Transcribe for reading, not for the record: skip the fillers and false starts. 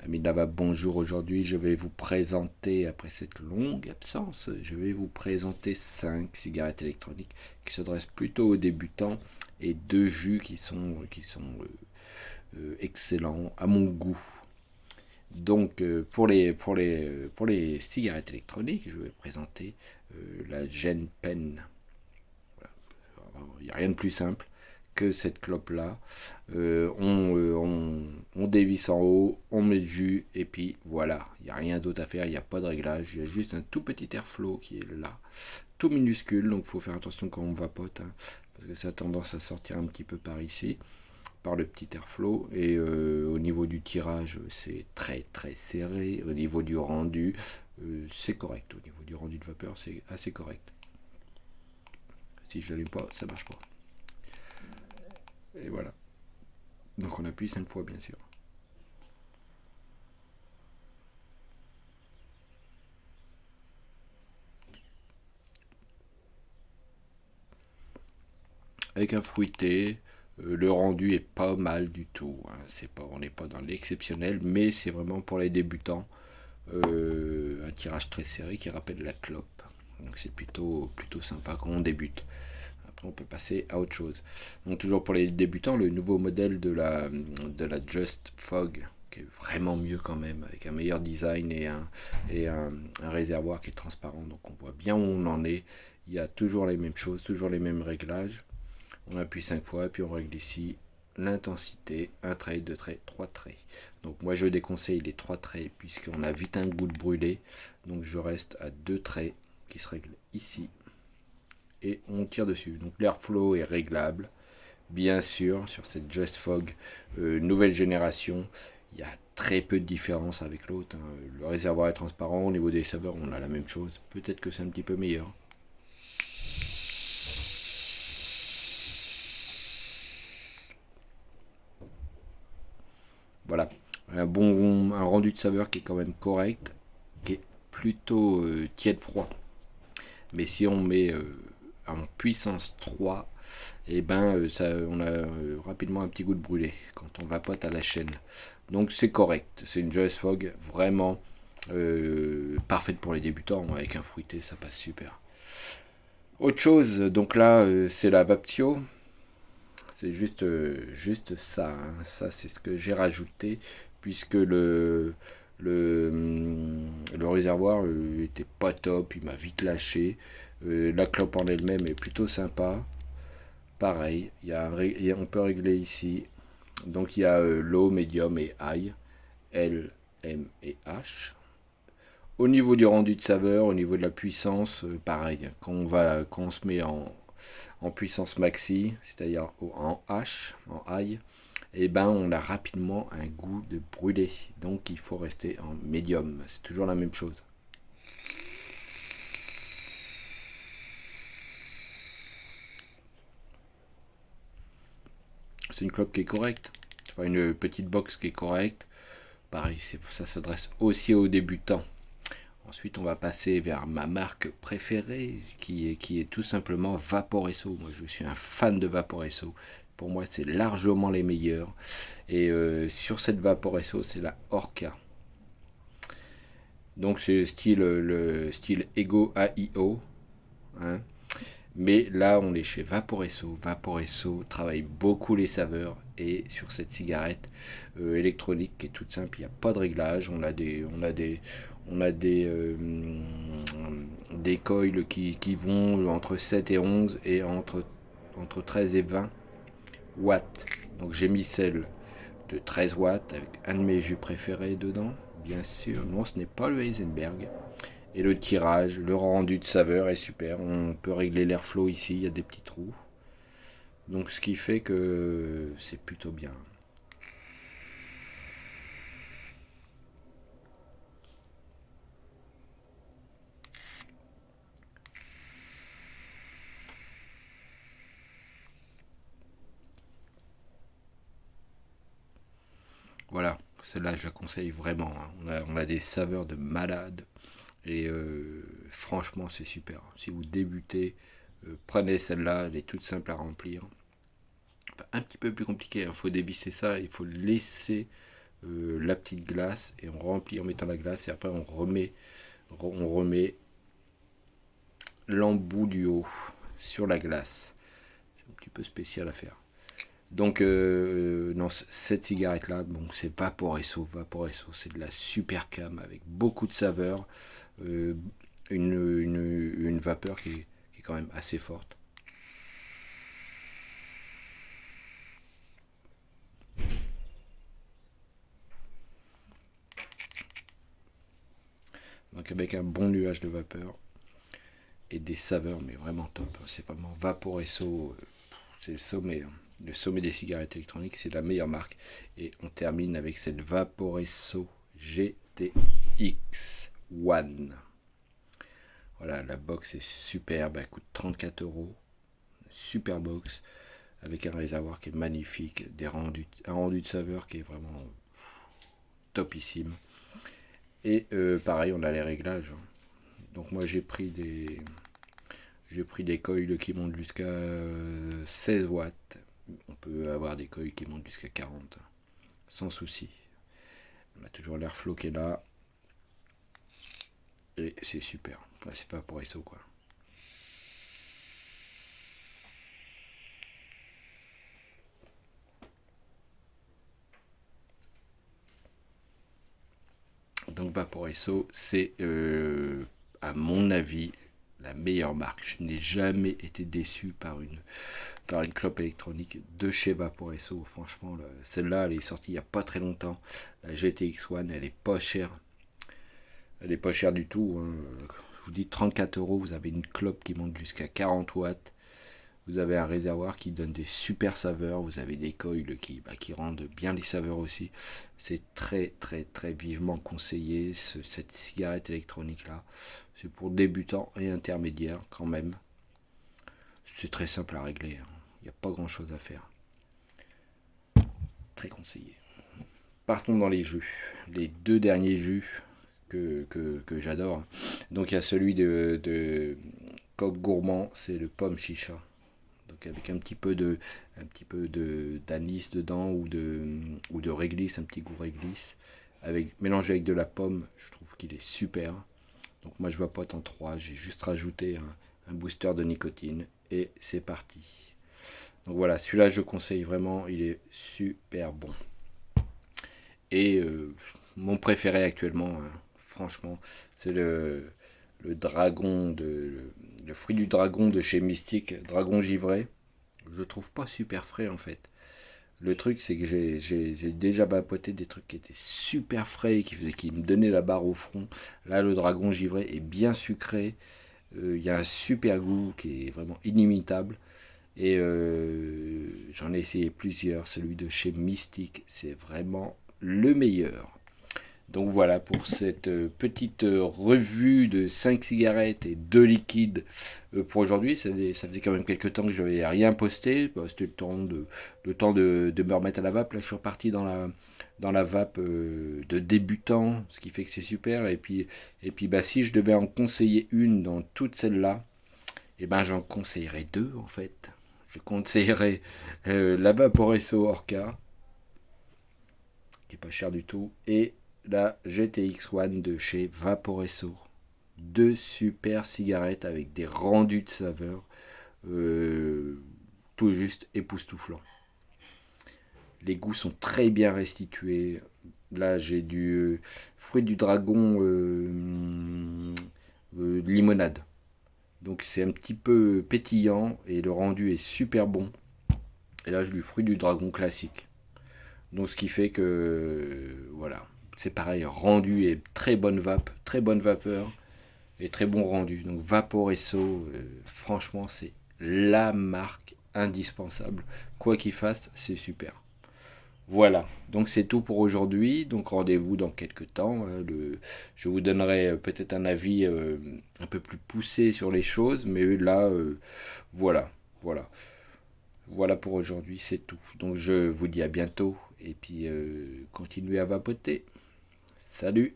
Amis de Lava, bonjour. Aujourd'hui, je vais vous présenter, après cette longue absence, je vais vous présenter 5 cigarettes électroniques qui s'adressent plutôt aux débutants et 2 jus qui sont excellents à mon goût. Donc, pour les cigarettes électroniques, je vais présenter la Gen Pen. Il n'y a rien de plus simple que cette clope-là. On dévisse en haut, on met le jus, et puis voilà. Il n'y a rien d'autre à faire, il n'y a pas de réglage. Il y a juste un tout petit airflow qui est là, tout minuscule. Donc il faut faire attention quand on vapote, hein, parce que ça a tendance à sortir un petit peu par ici, par le petit airflow. Et au niveau du tirage, c'est très très serré. Au niveau du rendu, c'est correct. Au niveau du rendu de vapeur, c'est assez correct. Si je l'allume pas, ça marche pas. Et voilà. Donc on appuie 5 fois, bien sûr. Avec un fruité, le rendu est pas mal du tout, hein. On n'est pas dans l'exceptionnel, mais c'est vraiment pour les débutants. Un tirage très serré qui rappelle la clope. Donc c'est plutôt sympa quand on débute. Après on peut passer à autre chose. Donc toujours pour les débutants, le nouveau modèle de la Just Fog, qui est vraiment mieux quand même, avec un meilleur design et un réservoir qui est transparent. Donc on voit bien où on en est. Il y a toujours les mêmes choses, toujours les mêmes réglages. On appuie 5 fois, puis on règle ici l'intensité, un trait, deux traits, trois traits. Donc moi je déconseille les trois traits puisqu'on a vite un goût de brûlé. Donc je reste à deux traits qui se règlent ici et on tire dessus. Donc l'airflow est réglable, bien sûr, sur cette Just Fog nouvelle génération. Il y a très peu de différence avec l'autre, hein. Le réservoir est transparent, au niveau des saveurs on a la même chose. Peut-être que c'est un petit peu meilleur. Voilà, un rendu de saveur qui est quand même correct, qui est plutôt tiède-froid. Mais si on met en puissance 3, et ben on a rapidement un petit goût de brûlé quand on vapote à la chaîne. Donc c'est correct, c'est une Joyous Fog vraiment parfaite pour les débutants. Avec un fruité ça passe super. Autre chose, donc là c'est la Vaptio. C'est juste ça, hein. Ça, c'est ce que j'ai rajouté, puisque le réservoir était pas top, il m'a vite lâché. La clope en elle-même est plutôt sympa. Pareil, on peut régler ici. Donc il y a low, medium et high, L, M et H. Au niveau du rendu de saveur, au niveau de la puissance, pareil. Quand on se met en puissance maxi, c'est-à-dire en H, en high, et ben on a rapidement un goût de brûlé. Donc il faut rester en médium. C'est toujours la même chose. C'est une clope qui est correcte. Enfin, une petite box qui est correcte. Pareil, ça s'adresse aussi aux débutants. Ensuite, on va passer vers ma marque préférée, qui est tout simplement Vaporesso. Moi, je suis un fan de Vaporesso. Pour moi, c'est largement les meilleurs. Et sur cette Vaporesso, c'est la Orca. Donc, c'est le style Ego AIO, hein. Mais là, on est chez Vaporesso. Vaporesso travaille beaucoup les saveurs. Et sur cette cigarette électronique qui est toute simple, il n'y a pas de réglage. On a des coils qui vont entre 7 et 11 et entre 13 et 20 watts. Donc j'ai mis celle de 13 watts avec un de mes jus préférés dedans. Bien sûr, non, ce n'est pas le Heisenberg. Et le tirage, le rendu de saveur est super. On peut régler l'airflow ici, il y a des petits trous. Donc ce qui fait que c'est plutôt bien. Voilà, celle-là je la conseille vraiment, hein. On a des saveurs de malade. Et franchement c'est super. Si vous débutez, prenez celle-là, elle est toute simple à remplir. Enfin, un petit peu plus compliqué, il faut dévisser ça, il faut laisser la petite glace et on remplit en mettant la glace et après on remet l'embout du haut sur la glace. C'est un petit peu spécial à faire. Donc, non, cette cigarette-là, bon, c'est Vaporesso. Vaporesso, c'est de la super cam avec beaucoup de saveur. Euh, une vapeur qui est quand même assez forte. Donc, avec un bon nuage de vapeur et des saveurs, mais vraiment top. C'est vraiment Vaporesso. C'est le sommet. Le sommet des cigarettes électroniques, c'est la meilleure marque. Et on termine avec cette Vaporesso GTX One. Voilà, la box est superbe, elle coûte 34 euros. Super box, avec un réservoir qui est magnifique, un rendu de saveur qui est vraiment topissime. Et pareil, on a les réglages. Donc moi j'ai pris des coils qui montent jusqu'à 16 watts. On peut avoir des coils qui montent jusqu'à 40, sans souci. On a toujours l'airflow qui est là. Et c'est super. Enfin, c'est pas pour SO quoi. Donc Vaporesso, c'est à mon avis la meilleure marque. Je n'ai jamais été déçu par une clope électronique de chez Vaporesso. Franchement, celle-là, elle est sortie il n'y a pas très longtemps. La GTX One, elle est pas chère. Elle est pas chère du tout. Hein. Je vous dis 34 euros, vous avez une clope qui monte jusqu'à 40 watts. Vous avez un réservoir qui donne des super saveurs. Vous avez des coils qui rendent bien les saveurs aussi. C'est très très très vivement conseillé cette cigarette électronique là. C'est pour débutants et intermédiaires quand même. C'est très simple à régler. Il n'y a pas grand chose à faire. Très conseillé. Partons dans les jus. Les deux derniers jus que j'adore. Donc il y a celui de Coq Gourmand, c'est le pomme chicha. Donc avec un petit peu d'anis dedans ou de réglisse, un petit goût réglisse, mélangé avec de la pomme, je trouve qu'il est super. Donc moi je vapote en 3, j'ai juste rajouté un booster de nicotine et c'est parti. Donc voilà, celui-là je conseille vraiment, il est super bon. Et mon préféré actuellement, hein, franchement, c'est le dragon le fruit du dragon de chez Mystique, dragon givré. Je le trouve pas super frais en fait. Le truc c'est que j'ai déjà vapoté des trucs qui étaient super frais et qui me donnaient la barre au front. Là le dragon givré est bien sucré. Il y a un super goût qui est vraiment inimitable. Et j'en ai essayé plusieurs. Celui de chez Mystique, c'est vraiment le meilleur. Donc voilà pour cette petite revue de 5 cigarettes et 2 liquides pour aujourd'hui. Ça faisait quand même quelques temps que je n'avais rien posté. Bah, c'était le temps de me remettre à la vape. Là je suis reparti dans la vape de débutant, ce qui fait que c'est super. Et puis bah, si je devais en conseiller une dans toutes celles-là, et ben j'en conseillerais deux en fait. Je conseillerais la Vaporesso Orca, qui est pas cher du tout, et la GTX One de chez Vaporesso. Deux super cigarettes avec des rendus de saveur tout juste époustouflants. Les goûts sont très bien restitués. Là, j'ai du fruit du dragon limonade. Donc c'est un petit peu pétillant et le rendu est super bon. Et là, j'ai du fruit du dragon classique. Donc ce qui fait que voilà, c'est pareil, rendu et très bonne vapeur et très bon rendu. Donc Vaporesso, franchement, c'est la marque indispensable. Quoi qu'il fasse, c'est super. Voilà, donc c'est tout pour aujourd'hui. Donc rendez-vous dans quelques temps. Je vous donnerai peut-être un avis un peu plus poussé sur les choses, mais là, voilà, voilà. Voilà pour aujourd'hui, c'est tout. Donc je vous dis à bientôt et puis continuez à vapoter. Salut!